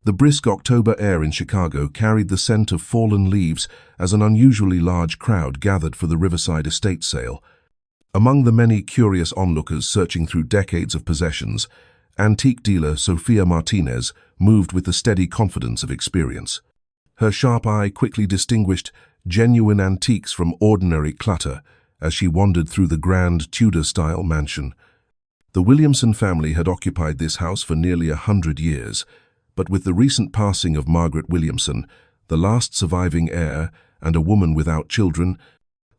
The brisk October air in Chicago carried the scent of fallen leaves as an unusually large crowd gathered for the Riverside estate sale. Among the many curious onlookers searching through decades of possessions, antique dealer Sofia Martinez moved with the steady confidence of experience. Her sharp eye quickly distinguished genuine antiques from ordinary clutter as she wandered through the grand Tudor-style mansion. The Williamson family had occupied this house for nearly 100 years, but with the recent passing of Margaret Williamson, the last surviving heir and a woman without children,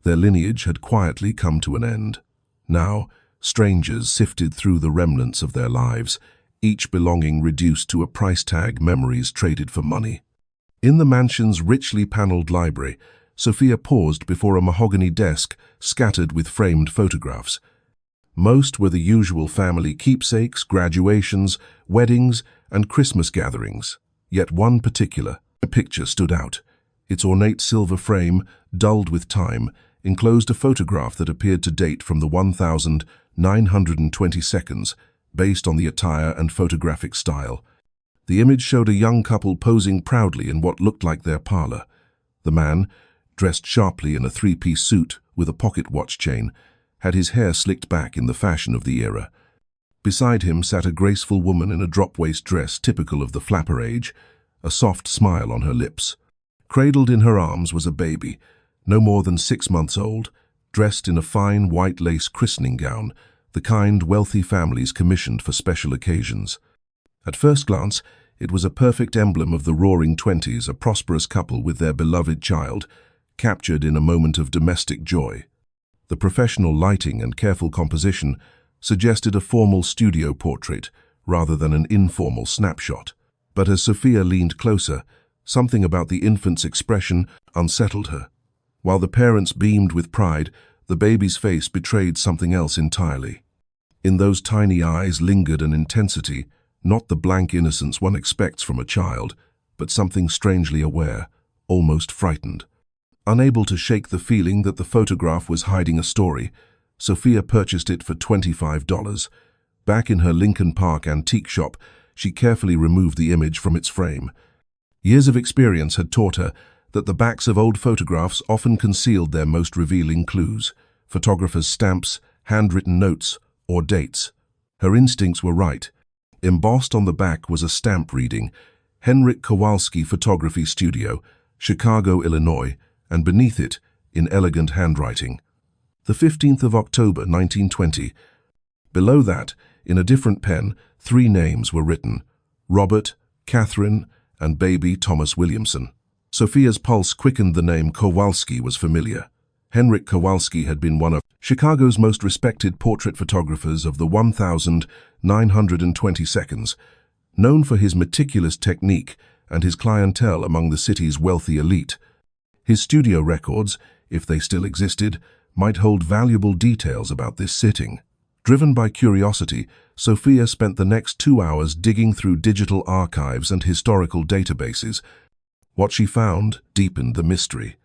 their lineage had quietly come to an end. Now, strangers sifted through the remnants of their lives, each belonging reduced to a price tag memories traded for money. In the mansion's richly paneled library, Sofia paused before a mahogany desk scattered with framed photographs. Most were the usual family keepsakes, graduations, weddings, and Christmas gatherings. Yet one particular picture stood out. Its ornate silver frame, dulled with time, enclosed a photograph that appeared to date from the 1922nd, based on the attire and photographic style. The image showed a young couple posing proudly in what looked like their parlor. The man, dressed sharply in a three-piece suit with a pocket watch chain, had his hair slicked back in the fashion of the era. Beside him sat a graceful woman in a drop-waist dress typical of the flapper age, a soft smile on her lips. Cradled in her arms was a baby, no more than 6 months old, dressed in a fine white lace christening gown, the kind wealthy families commissioned for special occasions. At first glance, it was a perfect emblem of the roaring 20s, a prosperous couple with their beloved child, captured in a moment of domestic joy. The professional lighting and careful composition suggested a formal studio portrait rather than an informal snapshot. But as Sofia leaned closer, something about the infant's expression unsettled her. While the parents beamed with pride, the baby's face betrayed something else entirely. In those tiny eyes lingered an intensity, not the blank innocence one expects from a child, but something strangely aware, almost frightened. Unable to shake the feeling that the photograph was hiding a story, Sofia purchased it for $25. Back in her Lincoln Park antique shop, she carefully removed the image from its frame. Years of experience had taught her that the backs of old photographs often concealed their most revealing clues, photographers' stamps, handwritten notes, or dates. Her instincts were right. Embossed on the back was a stamp reading, Henryk Kowalski Photography Studio, Chicago, Illinois, and beneath it, in elegant handwriting, the 15th of October, 1920. Below that, in a different pen, 3 names were written: Robert, Catherine, and baby Thomas Williamson. Sofia's pulse quickened. The name Kowalski was familiar. Henryk Kowalski had been one of Chicago's most respected portrait photographers of the 1922nd, known for his meticulous technique and his clientele among the city's wealthy elite. His studio records, if they still existed, might hold valuable details about this sitting. Driven by curiosity, Sofia spent the next 2 hours digging through digital archives and historical databases. What she found deepened the mystery.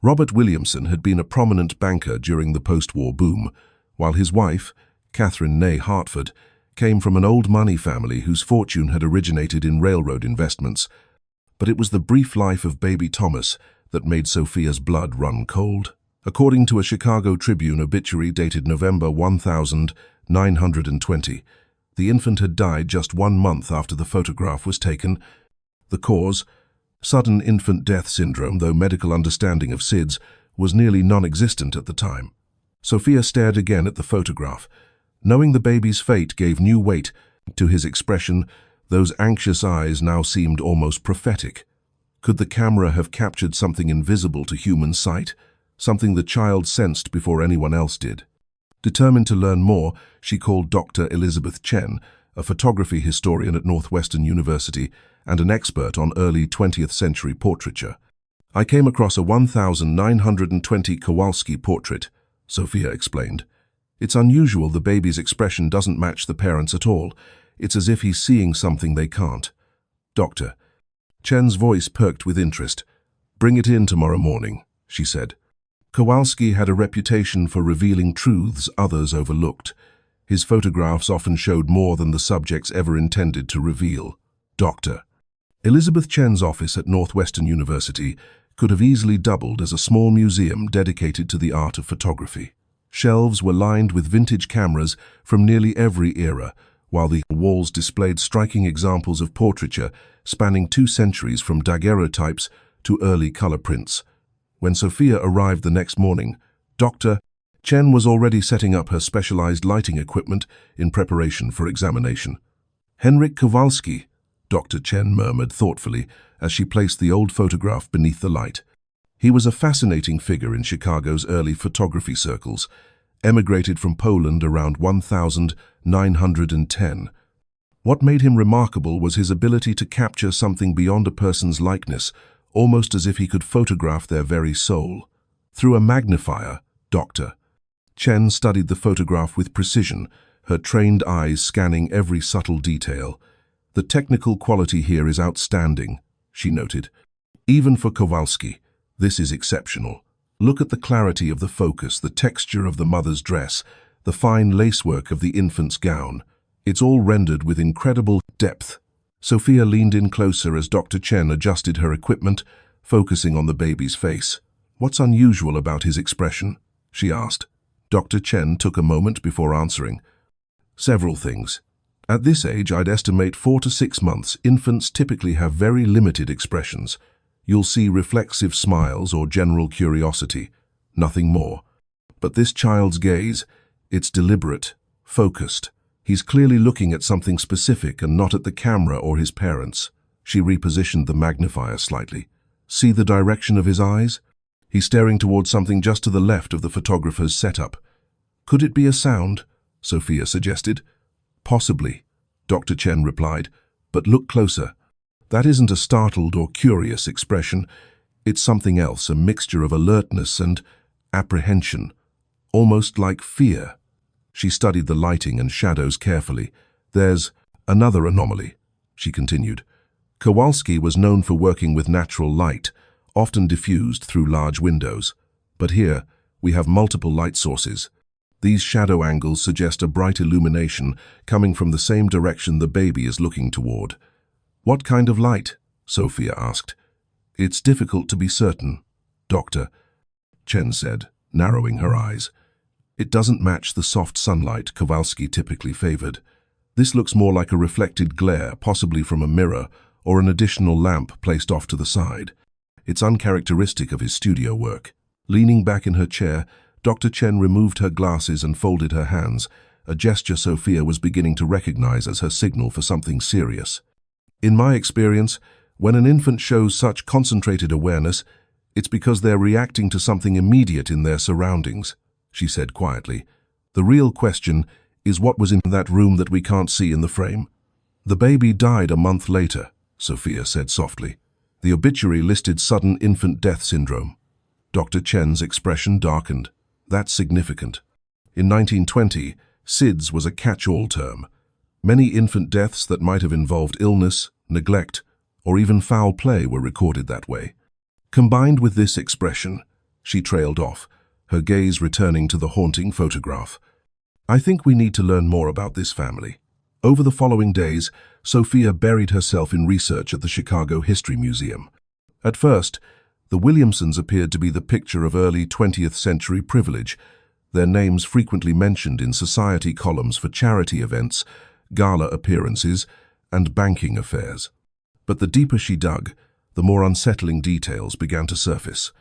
Robert Williamson had been a prominent banker during the post-war boom, while his wife, Catherine née Hartford, came from an old money family whose fortune had originated in railroad investments. But it was the brief life of baby Thomas that made Sofia's blood run cold. According to a Chicago Tribune obituary dated November 1920, the infant had died just 1 month after the photograph was taken. The cause? Sudden infant death syndrome, though medical understanding of SIDS was nearly non-existent at the time. Sofia stared again at the photograph. Knowing the baby's fate gave new weight to his expression. Those anxious eyes now seemed almost prophetic. Could the camera have captured something invisible to human sight, something the child sensed before anyone else did? Determined to learn more, she called Dr. Elizabeth Chen, a photography historian at Northwestern University and an expert on early 20th century portraiture. "I came across a 1920 Kowalski portrait," Sofia explained. "It's unusual. The baby's expression doesn't match the parents at all. It's as if he's seeing something they can't." "Doctor." Chen's voice perked with interest. "Bring it in tomorrow morning," she said. Kowalski had a reputation for revealing truths others overlooked. His photographs often showed more than the subjects ever intended to reveal. "Doctor." Elizabeth Chen's office at Northwestern University could have easily doubled as a small museum dedicated to the art of photography. Shelves were lined with vintage cameras from nearly every era, while the walls displayed striking examples of portraiture spanning 2 centuries from daguerreotypes to early color prints. When Sophia arrived the next morning, Dr. Chen was already setting up her specialized lighting equipment in preparation for examination. "Henryk Kowalski," Dr. Chen murmured thoughtfully as she placed the old photograph beneath the light. He was a fascinating figure in Chicago's early photography circles, emigrated from Poland around 1910. What made him remarkable was his ability to capture something beyond a person's likeness, almost as if he could photograph their very soul. Through a magnifier, Dr. Chen studied the photograph with precision, her trained eyes scanning every subtle detail. "The technical quality here is outstanding," she noted. "Even for Kowalski, this is exceptional. Look at the clarity of the focus, the texture of the mother's dress, the fine lacework of the infant's gown. It's all rendered with incredible depth." Sophia leaned in closer as Dr. Chen adjusted her equipment, focusing on the baby's face. "What's unusual about his expression?" she asked. Dr. Chen took a moment before answering. "Several things. At this age, I'd estimate 4 to 6 months, infants typically have very limited expressions. You'll see reflexive smiles or general curiosity, nothing more. But this child's gaze, it's deliberate, focused. He's clearly looking at something specific and not at the camera or his parents." She repositioned the magnifier slightly. "See the direction of his eyes? He's staring towards something just to the left of the photographer's setup." "Could it be a sound?" Sophia suggested. "Possibly," Dr. Chen replied, "but look closer. That isn't a startled or curious expression. It's something else, a mixture of alertness and apprehension, almost like fear." She studied the lighting and shadows carefully. "There's another anomaly," she continued. "Kowalski was known for working with natural light, often diffused through large windows. But here, we have multiple light sources. These shadow angles suggest a bright illumination coming from the same direction the baby is looking toward." "What kind of light?" Sophia asked. "It's difficult to be certain," Dr. Chen said, narrowing her eyes. "It doesn't match the soft sunlight Kowalski typically favored. This looks more like a reflected glare, possibly from a mirror or an additional lamp placed off to the side. It's uncharacteristic of his studio work." Leaning back in her chair, Dr. Chen removed her glasses and folded her hands, a gesture Sophia was beginning to recognize as her signal for something serious. "In my experience, when an infant shows such concentrated awareness, it's because they're reacting to something immediate in their surroundings," she said quietly. "The real question is what was in that room that we can't see in the frame." "The baby died a month later," Sophia said softly. "The obituary listed sudden infant death syndrome." Dr. Chen's expression darkened. "That's significant. In 1920, SIDS was a catch-all term. Many infant deaths that might have involved illness, neglect, or even foul play were recorded that way." Combined with this expression, she trailed off, her gaze returning to the haunting photograph. "I think we need to learn more about this family." Over the following days, Sophia buried herself in research at the Chicago History Museum. At first, the Williamsons appeared to be the picture of early 20th century privilege, their names frequently mentioned in society columns for charity events, gala appearances, and banking affairs. But the deeper she dug, the more unsettling details began to surface.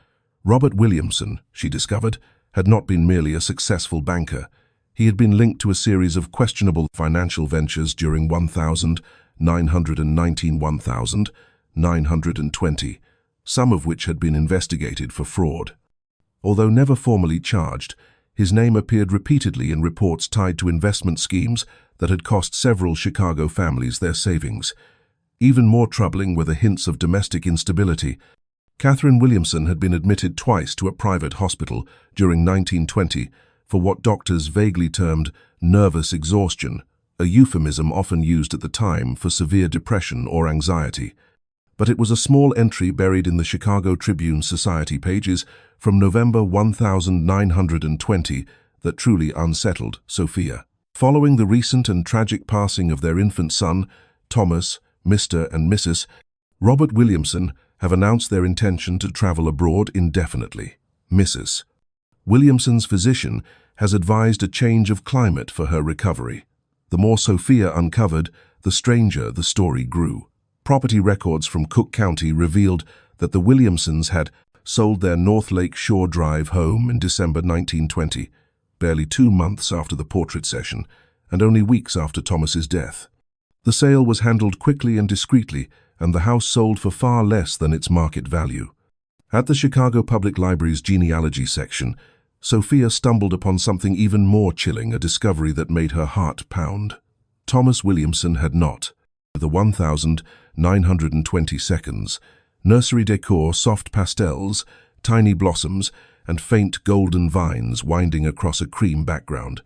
Robert Williamson, she discovered, had not been merely a successful banker. He had been linked to a series of questionable financial ventures during 1919-1920, some of which had been investigated for fraud. Although never formally charged, his name appeared repeatedly in reports tied to investment schemes that had cost several Chicago families their savings. Even more troubling were the hints of domestic instability. Catherine Williamson had been admitted twice to a private hospital during 1920 for what doctors vaguely termed nervous exhaustion, a euphemism often used at the time for severe depression or anxiety. But it was a small entry buried in the Chicago Tribune Society pages from November 1920 that truly unsettled Sophia. Following the recent and tragic passing of their infant son, Thomas, Mr. and Mrs. Robert Williamson have announced their intention to travel abroad indefinitely. Mrs. Williamson's physician has advised a change of climate for her recovery. The more Sophia uncovered, the stranger the story grew. Property records from Cook County revealed that the Williamsons had sold their North Lake Shore Drive home in December 1920, barely 2 months after the portrait session and only weeks after Thomas's death. The sale was handled quickly and discreetly, and the house sold for far less than its market value. At the Chicago Public Library's genealogy section, Sophia stumbled upon something even more chilling, a discovery that made her heart pound. Thomas Williamson had not. The 1,920 seconds, nursery decor, soft pastels, tiny blossoms, and faint golden vines winding across a cream background.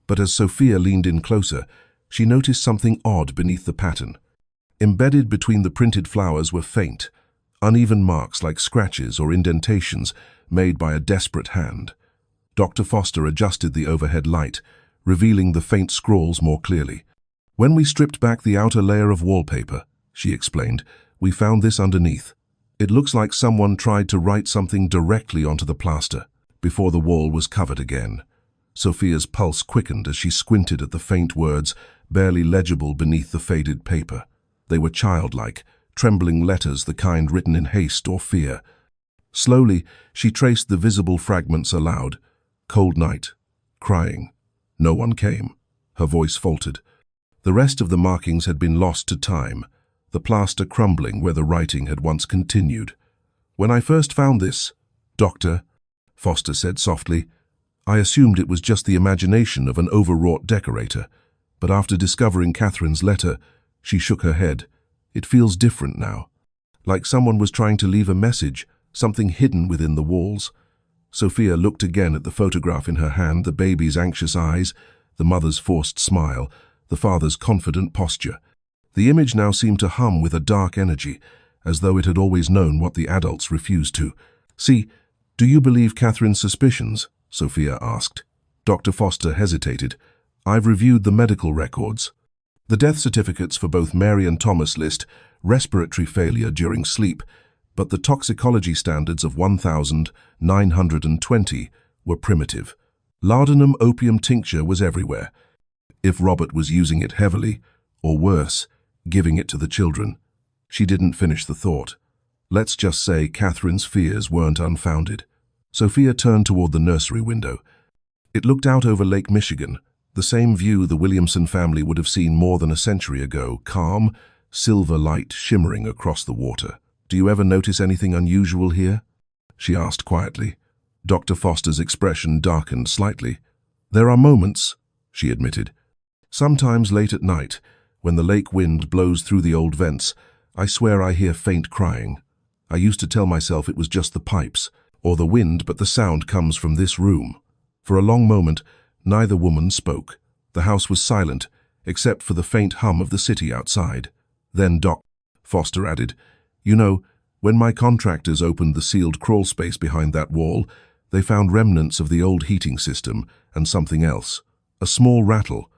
But as Sophia leaned in closer, she noticed something odd beneath the pattern. Embedded between the printed flowers were faint, uneven marks like scratches or indentations made by a desperate hand. Dr. Foster adjusted the overhead light, revealing the faint scrawls more clearly. "When we stripped back the outer layer of wallpaper," she explained, "we found this underneath. It looks like someone tried to write something directly onto the plaster before the wall was covered again." Sophia's pulse quickened as she squinted at the faint words, barely legible beneath the faded paper. They were childlike, trembling letters, the kind written in haste or fear. Slowly, she traced the visible fragments aloud. "Cold night. Crying. No one came." Her voice faltered. The rest of the markings had been lost to time, the plaster crumbling where the writing had once continued. "When I first found this, Doctor," Foster said softly, "I assumed it was just the imagination of an overwrought decorator. But after discovering Catherine's letter," she shook her head, "it feels different now. Like someone was trying to leave a message, something hidden within the walls." Sophia looked again at the photograph in her hand, the baby's anxious eyes, the mother's forced smile, the father's confident posture. The image now seemed to hum with a dark energy, as though it had always known what the adults refused to. "See, do you believe Catherine's suspicions?" Sophia asked. Dr. Foster hesitated. "I've reviewed the medical records. The death certificates for both Mary and Thomas list respiratory failure during sleep, but the toxicology standards of 1,920 were primitive. Laudanum opium tincture was everywhere. If Robert was using it heavily, or worse, giving it to the children." She didn't finish the thought. Let's just say Catherine's fears weren't unfounded. Sophia turned toward the nursery window. It looked out over Lake Michigan, the same view the Williamson family would have seen more than a century ago, calm, silver light shimmering across the water. "Do you ever notice anything unusual here?" she asked quietly. Dr. Foster's expression darkened slightly. "There are moments," she admitted. "Sometimes late at night, when the lake wind blows through the old vents, I swear I hear faint crying. I used to tell myself it was just the pipes, or the wind, but the sound comes from this room." For a long moment, neither woman spoke. The house was silent, except for the faint hum of the city outside. Then Doc Foster added, "You know, when my contractors opened the sealed crawl space behind that wall, they found remnants of the old heating system and something else. A small rattle,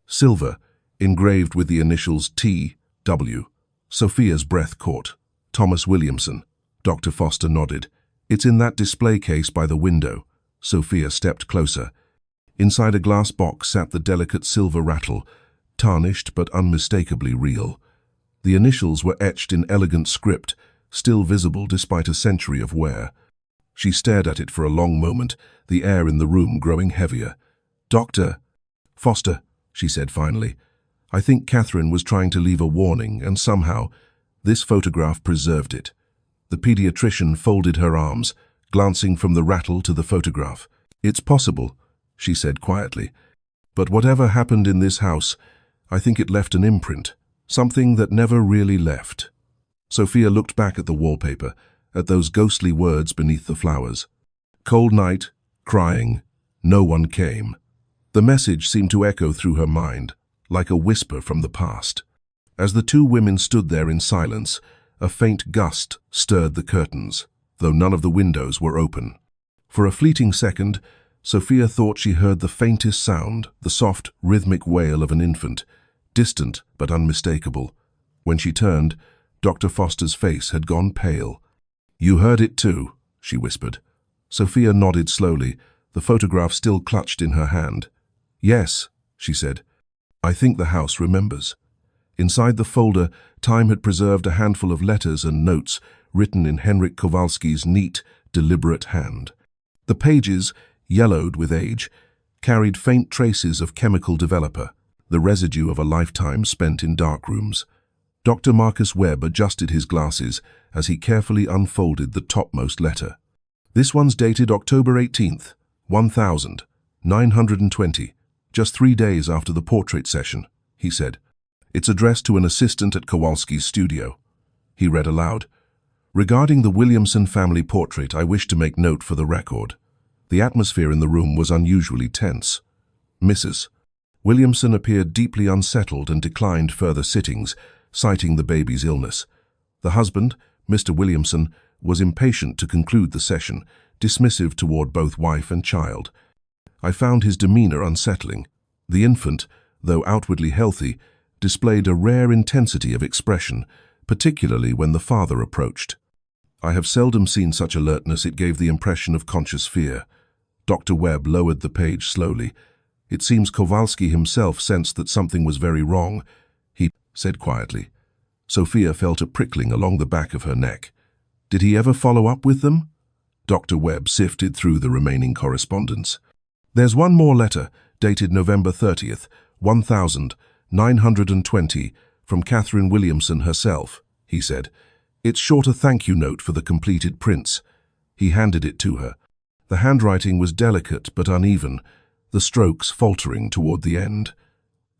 silver, engraved with the initials T.W. Sophia's breath caught. "Thomas Williamson." Dr. Foster nodded. "It's in that display case by the window." Sophia stepped closer. Inside a glass box sat the delicate silver rattle, tarnished but unmistakably real. The initials were etched in elegant script, still visible despite a century of wear. She stared at it for a long moment, the air in the room growing heavier. "Dr. Foster," she said finally, "I think Catherine was trying to leave a warning, and somehow this photograph preserved it." The pediatrician folded her arms, glancing from the rattle to the photograph. "It's possible," she said quietly. "But whatever happened in this house, I think it left an imprint, something that never really left." Sophia looked back at the wallpaper, at those ghostly words beneath the flowers. "Cold night, crying, no one came." The message seemed to echo through her mind, like a whisper from the past. As the two women stood there in silence, a faint gust stirred the curtains, though none of the windows were open. For a fleeting second, Sophia thought she heard the faintest sound, the soft, rhythmic wail of an infant, distant but unmistakable. When she turned, Dr. Foster's face had gone pale. "You heard it too," she whispered. Sophia nodded slowly, the photograph still clutched in her hand. "Yes," she said. "I think the house remembers." Inside the folder, time had preserved a handful of letters and notes written in Henryk Kowalski's neat, deliberate hand. The pages, yellowed with age, carried faint traces of chemical developer, the residue of a lifetime spent in dark rooms. Dr. Marcus Webb adjusted his glasses as he carefully unfolded the topmost letter. "This one's dated October 18th, 1920, just 3 days after the portrait session," he said. "It's addressed to an assistant at Kowalski's studio." He read aloud. "Regarding the Williamson family portrait, I wish to make note for the record. The atmosphere in the room was unusually tense. Mrs. Williamson appeared deeply unsettled and declined further sittings, citing the baby's illness. The husband, Mr. Williamson, was impatient to conclude the session, dismissive toward both wife and child. I found his demeanor unsettling. The infant, though outwardly healthy, displayed a rare intensity of expression, particularly when the father approached. I have seldom seen such alertness. It gave the impression of conscious fear." Dr. Webb lowered the page slowly. "It seems Kowalski himself sensed that something was very wrong," he said quietly. Sophia felt a prickling along the back of her neck. "Did he ever follow up with them?" Dr. Webb sifted through the remaining correspondence. "There's one more letter, dated November 30th, 1920, from Catherine Williamson herself," he said. "It's short a thank-you note for the completed prints." He handed it to her. The handwriting was delicate but uneven, the strokes faltering toward the end.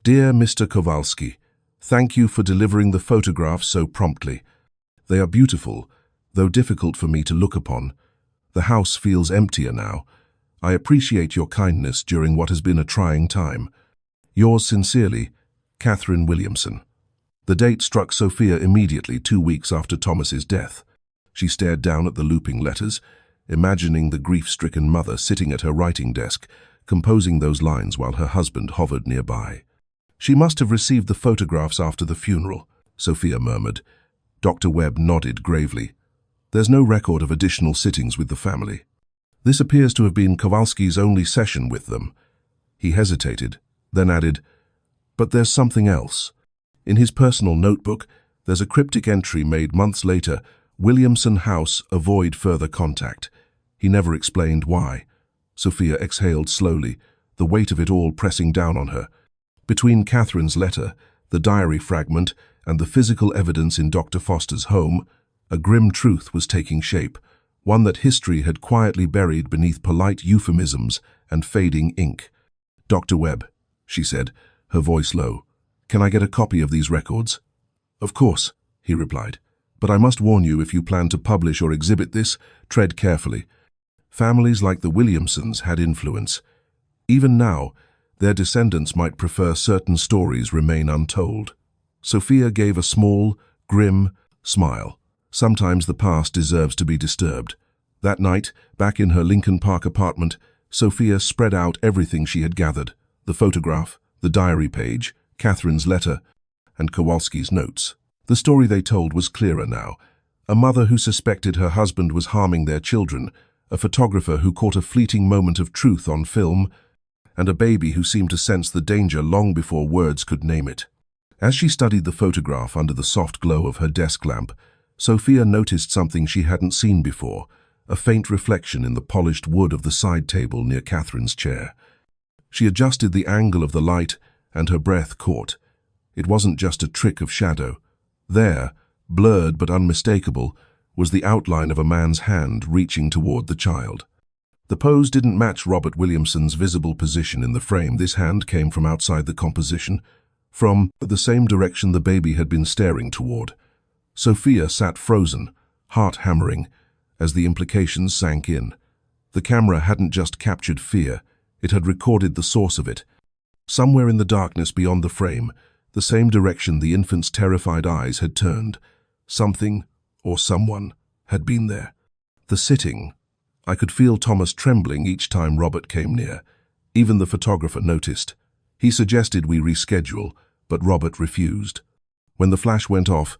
"Dear Mr. Kowalski, thank you for delivering the photographs so promptly. They are beautiful, though difficult for me to look upon. The house feels emptier now. I appreciate your kindness during what has been a trying time. Yours sincerely, Catherine Williamson." The date struck Sophia immediately, 2 weeks after Thomas's death. She stared down at the looping letters, imagining the grief-stricken mother sitting at her writing desk, composing those lines while her husband hovered nearby. "She must have received the photographs after the funeral," Sophia murmured. Dr. Webb nodded gravely. "There's no record of additional sittings with the family. This appears to have been Kowalski's only session with them." He hesitated, then added, "But there's something else. In his personal notebook, there's a cryptic entry made months later, Williamson House, avoid further contact." He never explained why. Sophia exhaled slowly, the weight of it all pressing down on her. Between Catherine's letter, the diary fragment, and the physical evidence in Dr. Foster's home, a grim truth was taking shape, one that history had quietly buried beneath polite euphemisms and fading ink. "Dr. Webb," she said, her voice low, "can I get a copy of these records?" "Of course," he replied, "but I must warn you, if you plan to publish or exhibit this, tread carefully. Families like the Williamsons had influence. Even now, their descendants might prefer certain stories remain untold." Sophia gave a small, grim smile. Sometimes the past deserves to be disturbed. That night, back in her Lincoln Park apartment, Sophia spread out everything she had gathered: the photograph, the diary page, Catherine's letter, and Kowalski's notes. The story they told was clearer now. A mother who suspected her husband was harming their children, a photographer who caught a fleeting moment of truth on film, and a baby who seemed to sense the danger long before words could name it. As she studied the photograph under the soft glow of her desk lamp, Sophia noticed something she hadn't seen before, a faint reflection in the polished wood of the side table near Catherine's chair. She adjusted the angle of the light, and her breath caught. It wasn't just a trick of shadow. There, blurred but unmistakable, was the outline of a man's hand reaching toward the child. The pose didn't match Robert Williamson's visible position in the frame. This hand came from outside the composition, from the same direction the baby had been staring toward. Sophia sat frozen, heart hammering, as the implications sank in. The camera hadn't just captured fear, it had recorded the source of it. Somewhere in the darkness beyond the frame, the same direction the infant's terrified eyes had turned, something or someone had been there. The sitting. I could feel Thomas trembling each time Robert came near. Even the photographer noticed. He suggested we reschedule, but Robert refused. When the flash went off,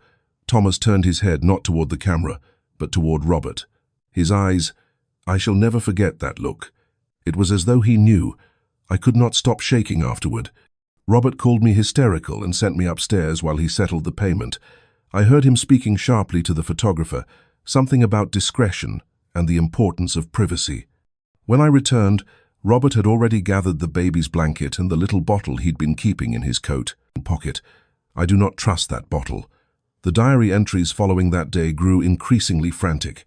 Thomas turned his head not toward the camera, but toward Robert. His eyes, I shall never forget that look. It was as though he knew. I could not stop shaking afterward. Robert called me hysterical and sent me upstairs while he settled the payment. I heard him speaking sharply to the photographer, something about discretion and the importance of privacy. When I returned, Robert had already gathered the baby's blanket and the little bottle he'd been keeping in his coat pocket. I do not trust that bottle. The diary entries following that day grew increasingly frantic.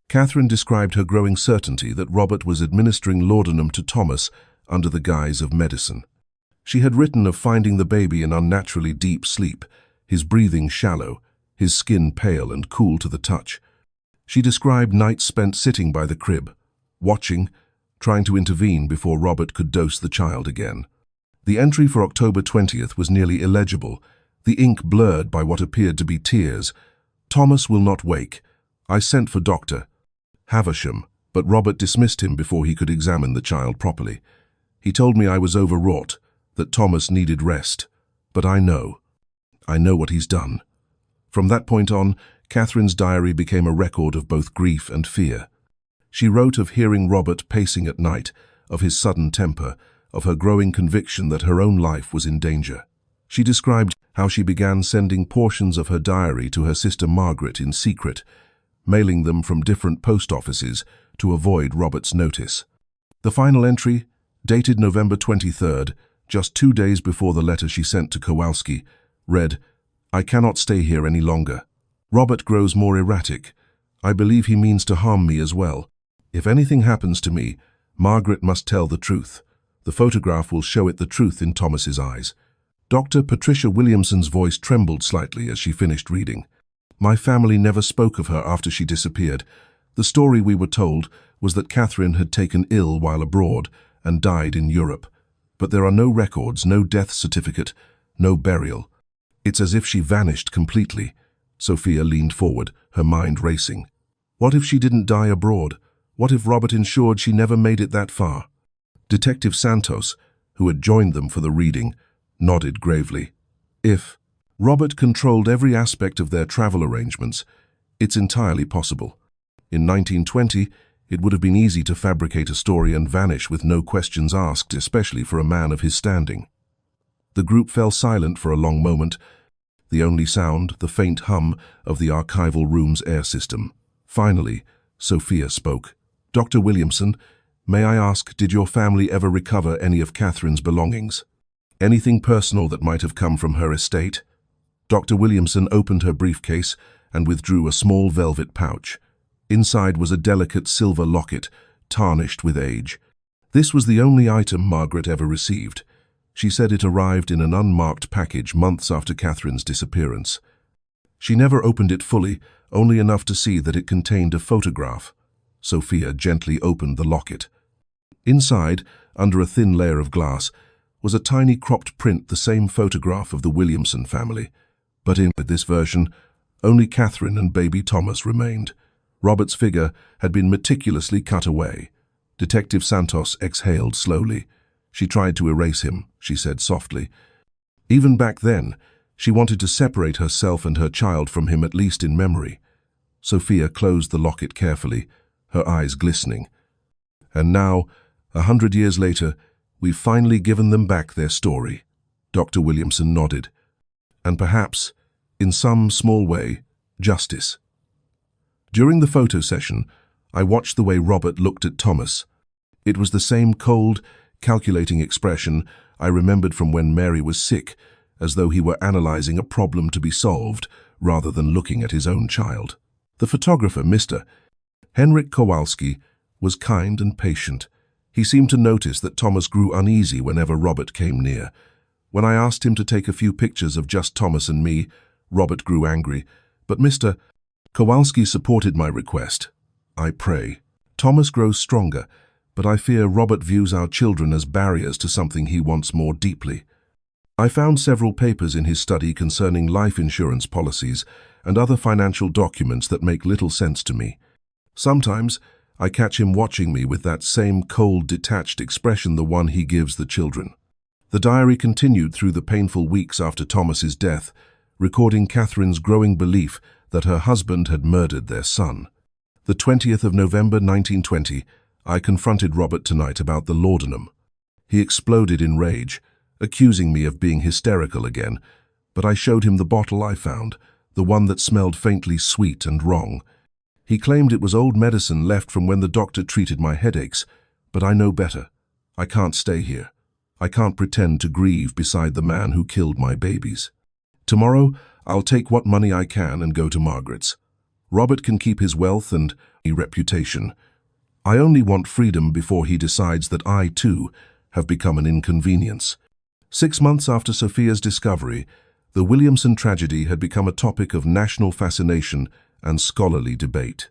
Catherine described her growing certainty that Robert was administering laudanum to Thomas under the guise of medicine. She had written of finding the baby in unnaturally deep sleep, his breathing shallow, his skin pale and cool to the touch. She described nights spent sitting by the crib, watching, trying to intervene before Robert could dose the child again. The entry for October 20th was nearly illegible, the ink blurred by what appeared to be tears. Thomas will not wake. I sent for Dr. Havisham, but Robert dismissed him before he could examine the child properly. He told me I was overwrought, that Thomas needed rest. But I know what he's done. From that point on, Catherine's diary became a record of both grief and fear. She wrote of hearing Robert pacing at night, of his sudden temper, of her growing conviction that her own life was in danger. She described how she began sending portions of her diary to her sister Margaret in secret, mailing them from different post offices to avoid Robert's notice. The final entry, dated November 23rd, just 2 days before the letter she sent to Kowalski, read, "I cannot stay here any longer. Robert grows more erratic. I believe he means to harm me as well. If anything happens to me, Margaret must tell the truth. The photograph will show it the truth in Thomas's eyes." Dr. Patricia Williamson's voice trembled slightly as she finished reading. "My family never spoke of her after she disappeared. The story we were told was that Catherine had taken ill while abroad and died in Europe. But there are no records, no death certificate, no burial. It's as if she vanished completely." Sophia leaned forward, her mind racing. What if she didn't die abroad? What if Robert ensured she never made it that far? Detective Santos, who had joined them for the reading, nodded gravely. If Robert controlled every aspect of their travel arrangements, it's entirely possible. In 1920, it would have been easy to fabricate a story and vanish with no questions asked, especially for a man of his standing. The group fell silent for a long moment, the only sound, the faint hum of the archival room's air system. Finally, Sophia spoke. "Dr. Williamson, may I ask, did your family ever recover any of Catherine's belongings? Anything personal that might have come from her estate?" Dr. Williamson opened her briefcase and withdrew a small velvet pouch. Inside was a delicate silver locket, tarnished with age. This was the only item Margaret ever received. She said it arrived in an unmarked package months after Catherine's disappearance. She never opened it fully, only enough to see that it contained a photograph. Sophia gently opened the locket. Inside, under a thin layer of glass, was a tiny cropped print, the same photograph of the Williamson family. But in this version, only Catherine and baby Thomas remained. Robert's figure had been meticulously cut away. Detective Santos exhaled slowly. "She tried to erase him," she said softly. Even back then, she wanted to separate herself and her child from him, at least in memory. Sophia closed the locket carefully, her eyes glistening. "And now, 100 years later, we've finally given them back their story." Dr. Williamson nodded. "And perhaps, in some small way, justice." During the photo session, I watched the way Robert looked at Thomas. It was the same cold, calculating expression I remembered from when Mary was sick, as though he were analyzing a problem to be solved rather than looking at his own child. The photographer, Mr. Henryk Kowalski, was kind and patient. He seemed to notice that Thomas grew uneasy whenever Robert came near. When I asked him to take a few pictures of just Thomas and me, Robert grew angry, but Mr. Kowalski supported my request. "I pray. Thomas grows stronger, but I fear Robert views our children as barriers to something he wants more deeply." I found several papers in his study concerning life insurance policies and other financial documents that make little sense to me. Sometimes I catch him watching me with that same cold, detached expression, the one he gives the children. The diary continued through the painful weeks after Thomas's death, recording Catherine's growing belief that her husband had murdered their son. The 20th of November 1920, I confronted Robert tonight about the laudanum. He exploded in rage, accusing me of being hysterical again, but I showed him the bottle I found, the one that smelled faintly sweet and wrong. He claimed it was old medicine left from when the doctor treated my headaches, but I know better. I can't stay here. I can't pretend to grieve beside the man who killed my babies. Tomorrow, I'll take what money I can and go to Margaret's. Robert can keep his wealth and reputation. I only want freedom before he decides that I, too, have become an inconvenience. 6 months after Sophia's discovery, the Williamson tragedy had become a topic of national fascination and scholarly debate.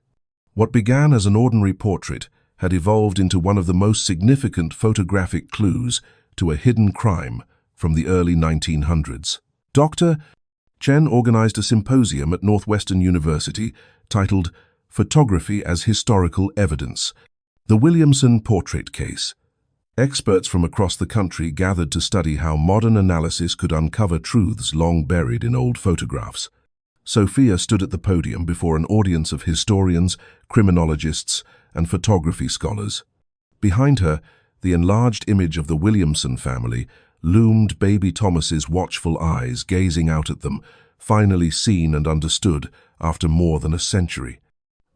What began as an ordinary portrait had evolved into one of the most significant photographic clues to a hidden crime from the early 1900s. Dr. Chen organized a symposium at Northwestern University titled Photography as Historical Evidence, the Williamson Portrait Case. Experts from across the country gathered to study how modern analysis could uncover truths long buried in old photographs. Sophia stood at the podium before an audience of historians, criminologists, and photography scholars. Behind her, the enlarged image of the Williamson family loomed baby Thomas's watchful eyes gazing out at them, finally seen and understood after more than a century.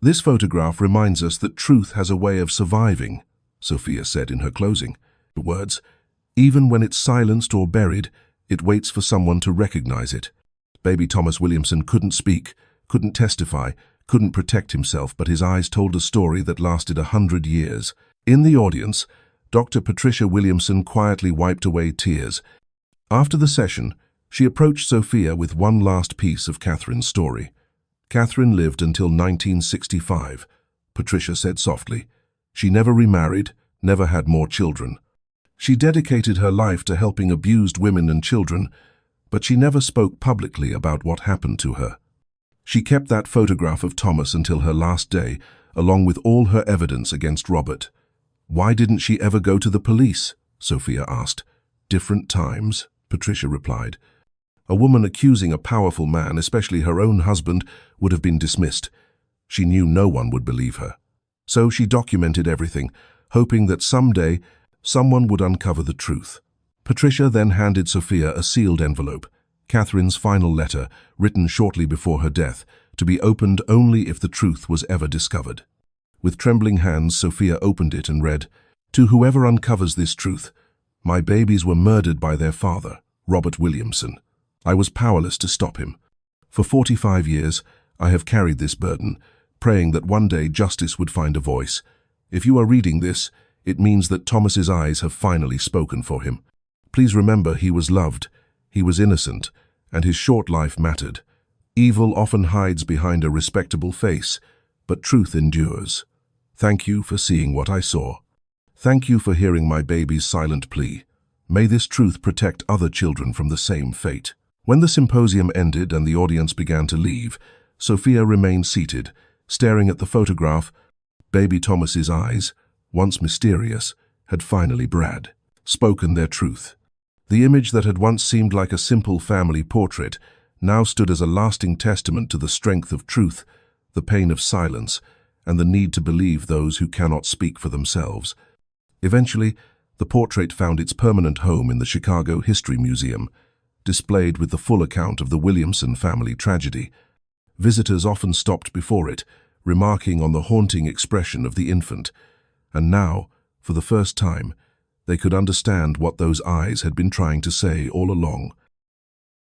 This photograph reminds us that truth has a way of surviving, Sophia said in her closing words. Even when it's silenced or buried, it waits for someone to recognize it. Baby Thomas Williamson couldn't speak, couldn't testify, couldn't protect himself, but his eyes told a story that lasted 100 years. In the audience, Dr. Patricia Williamson quietly wiped away tears. After the session, she approached Sophia with one last piece of Catherine's story. Catherine lived until 1965, Patricia said softly. She never remarried, never had more children. She dedicated her life to helping abused women and children, but she never spoke publicly about what happened to her. She kept that photograph of Thomas until her last day, along with all her evidence against Robert. Why didn't she ever go to the police? Sophia asked. Different times, Patricia replied. A woman accusing a powerful man, especially her own husband, would have been dismissed. She knew no one would believe her. So she documented everything, hoping that someday someone would uncover the truth. Patricia then handed Sophia a sealed envelope, Catherine's final letter, written shortly before her death, to be opened only if the truth was ever discovered. With trembling hands, Sophia opened it and read, "To whoever uncovers this truth, my babies were murdered by their father, Robert Williamson. I was powerless to stop him. For 45 years, I have carried this burden, praying that one day justice would find a voice. If you are reading this, it means that Thomas's eyes have finally spoken for him. Please remember he was loved, he was innocent, and his short life mattered. Evil often hides behind a respectable face, but truth endures. Thank you for seeing what I saw. Thank you for hearing my baby's silent plea. May this truth protect other children from the same fate." When the symposium ended and the audience began to leave, Sophia remained seated, staring at the photograph. Baby Thomas's eyes, once mysterious, had finally spoken their truth. The image that had once seemed like a simple family portrait now stood as a lasting testament to the strength of truth, the pain of silence, and the need to believe those who cannot speak for themselves. Eventually, the portrait found its permanent home in the Chicago History Museum, displayed with the full account of the Williamson family tragedy. Visitors often stopped before it, remarking on the haunting expression of the infant, and now, for the first time, they could understand what those eyes had been trying to say all along.